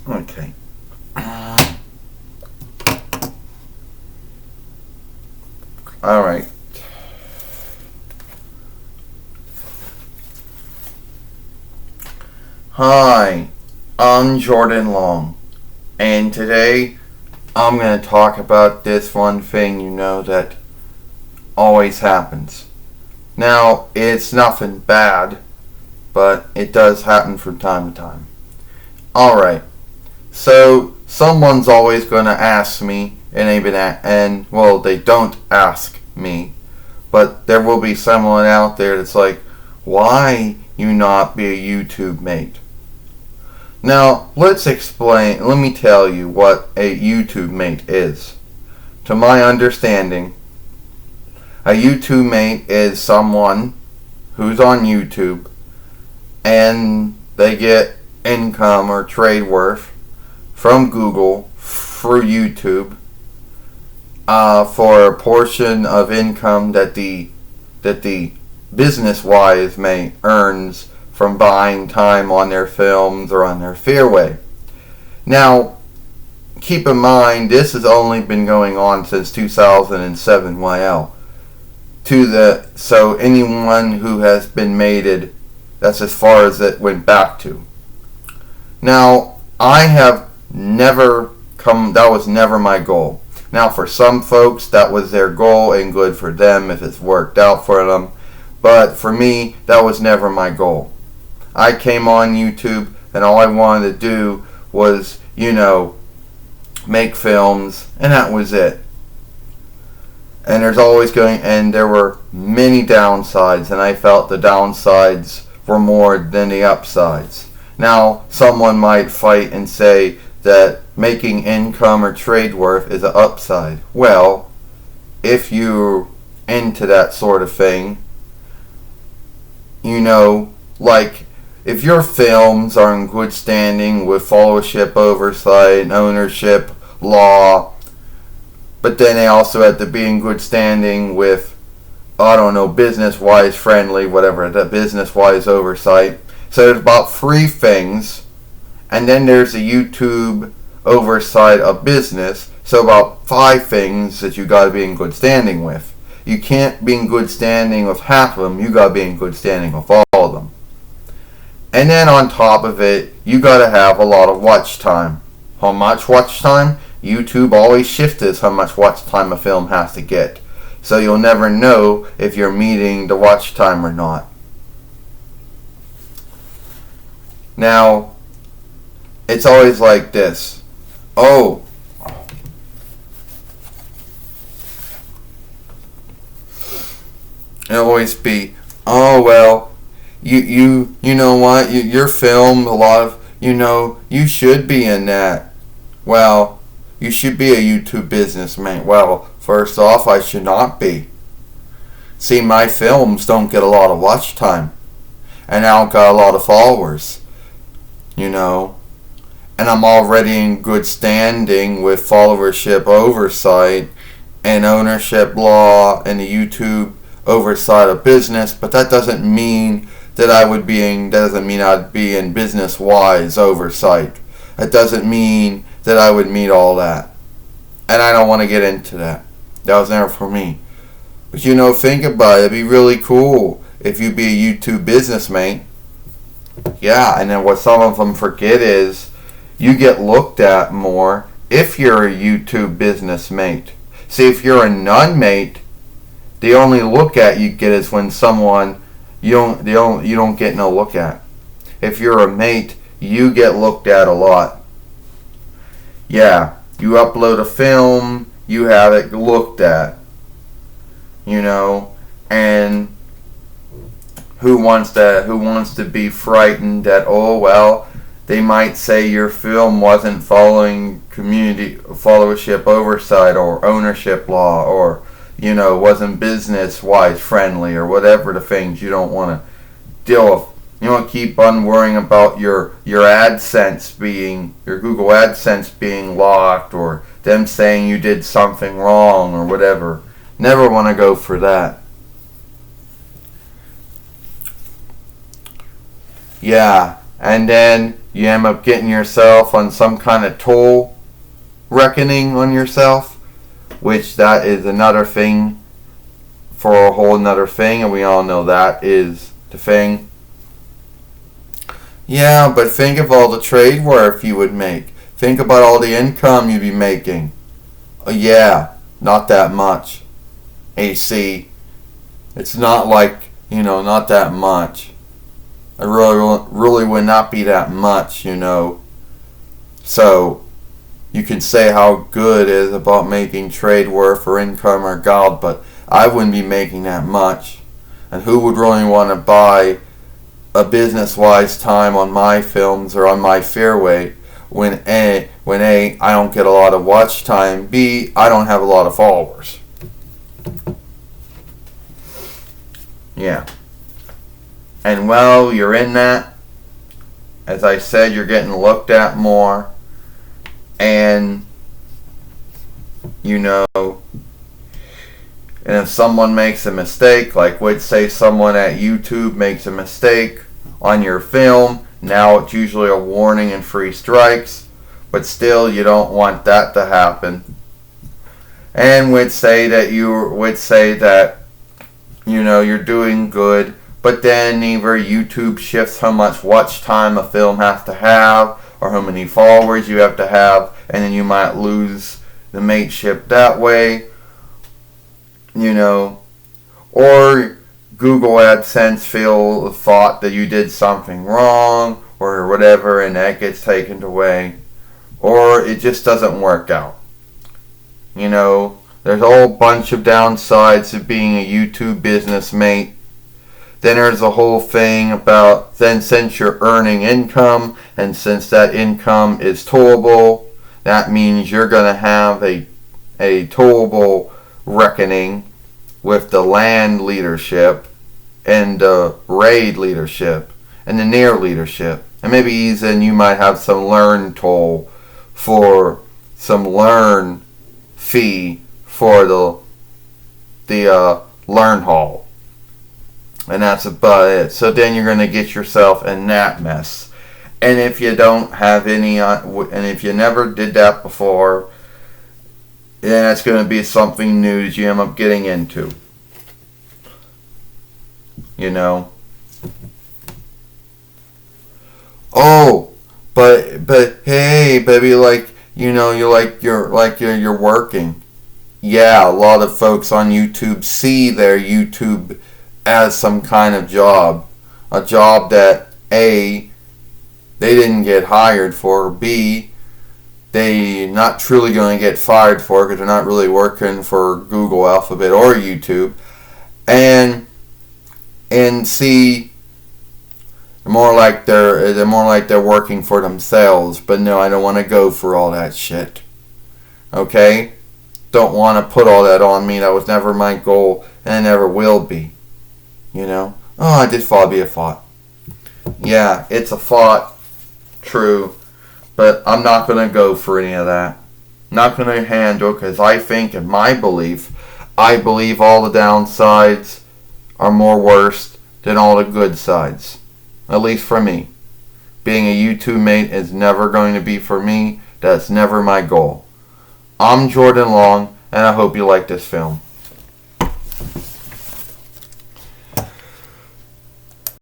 Okay. Alright. Hi, I'm Jordan Long, and today I'm going to talk about this one thing that always happens. Now, it's nothing bad, but it does happen from time to time. Alright, so someone's always going to ask me, they don't ask me, but there will be someone out there that's like, why you not be a YouTube mate? Now, let me tell you what a YouTube mate is. To my understanding, a YouTube mate is someone who's on YouTube and they get income or trade worth from Google through YouTube for a portion of income that the business-wise may earns from buying time on their films or on their Fairway. Now, keep in mind, this has only been going on since 2007 YL. So anyone who has been mated, that's as far as it went back to. Now, that was never my goal. Now, for some folks, that was their goal, and good for them if it's worked out for them. But for me, that was never my goal. I came on YouTube, and all I wanted to do was, make films, and that was it. And there were many downsides, and I felt the downsides were more than the upsides. Now, someone might fight and say that making income or trade worth is an upside. Well, if you're into that sort of thing, like if your films are in good standing with followership oversight and ownership law, but then they also have to be in good standing with, business-wise friendly, whatever, the business-wise oversight. So there's about 3 things, and then there's the YouTube oversight of business, so about 5 things that you gotta be in good standing with. You can't be in good standing with half of them, you gotta be in good standing with all of them. And then on top of it, you gotta have a lot of watch time. How much watch time? YouTube always shifts how much watch time a film has to get. So you'll never know if you're meeting the watch time or not. Now, it's always like this. It'll always be, you know what, your film, a lot of, you should be in that. Well, you should be a YouTube businessman. Well, first off, I should not be. See, my films don't get a lot of watch time, and I don't got a lot of followers, and I'm already in good standing with followership oversight and ownership law and the YouTube oversight of business, but that doesn't mean I'd be in business-wise oversight. That doesn't mean that I would meet all that. And I don't want to get into that. That was never for me. But think about it. It'd be really cool if you be a YouTube businessman. Yeah, and then what some of them forget is you get looked at more if you're a YouTube business mate. See, if you're a non-mate, the only look at you get is when someone you don't get no look at. If you're a mate, you get looked at a lot. Yeah, you upload a film, you have it looked at. And who wants to be frightened that they might say your film wasn't following community followership oversight or ownership law, or wasn't business-wise friendly, or whatever the things you don't want to deal with. You don't keep on worrying about your Google AdSense being locked, or them saying you did something wrong or whatever. Never want to go for that. Yeah, and then you end up getting yourself on some kind of toll reckoning on yourself, which that is another thing for a whole nother thing, and we all know that is the thing. Yeah, but think of all the trade work you would make. Think about all the income you'd be making. Yeah, not that much. AC. It's not like, not that much. It really would not be that much, So, you can say how good it is about making trade worth or income or God, but I wouldn't be making that much. And who would really want to buy a business-wise time on my films or on my fairway when A, I don't get a lot of watch time, B, I don't have a lot of followers. Yeah. And well, you're in that. As I said, you're getting looked at more. And, and if someone makes a mistake, like let's say someone at YouTube makes a mistake on your film, now it's usually a warning and 3 strikes, but still you don't want that to happen. And would say that you're doing good, but then either YouTube shifts how much watch time a film has to have, or how many followers you have to have, and then you might lose the mateship that way, or Google AdSense thought that you did something wrong, or whatever, and that gets taken away, or it just doesn't work out. There's a whole bunch of downsides of being a YouTube business mate. Then there's a whole thing about, then since you're earning income, and since that income is tollable, that means you're going to have a tollable reckoning with the land leadership and the raid leadership and the near leadership. And maybe even you might have some learn toll for some learn fee for the learn hall. And that's about it. So then you're going to get yourself in that mess. And if you don't have any, and if you never did that before, then that's going to be something new that you end up getting into. Oh, but hey, baby, you're working. Yeah, a lot of folks on YouTube see their YouTube as some kind of job. A job that A, they didn't get hired for, B, they not truly going to get fired for because they're not really working for Google, Alphabet, or YouTube. And C, they're more like they're working for themselves. But no, I don't want to go for all that shit. Okay? Don't want to put all that on me. That was never my goal, and it never will be. Oh, I just thought it'd be a thought. Yeah, it's a thought. True. But I'm not going to go for any of that. Not going to handle, because I think, in my belief, I believe all the downsides are more worse than all the good sides. At least for me. Being a YouTube mate is never going to be for me. That's never my goal. I'm Jordan Long, and I hope you like this film.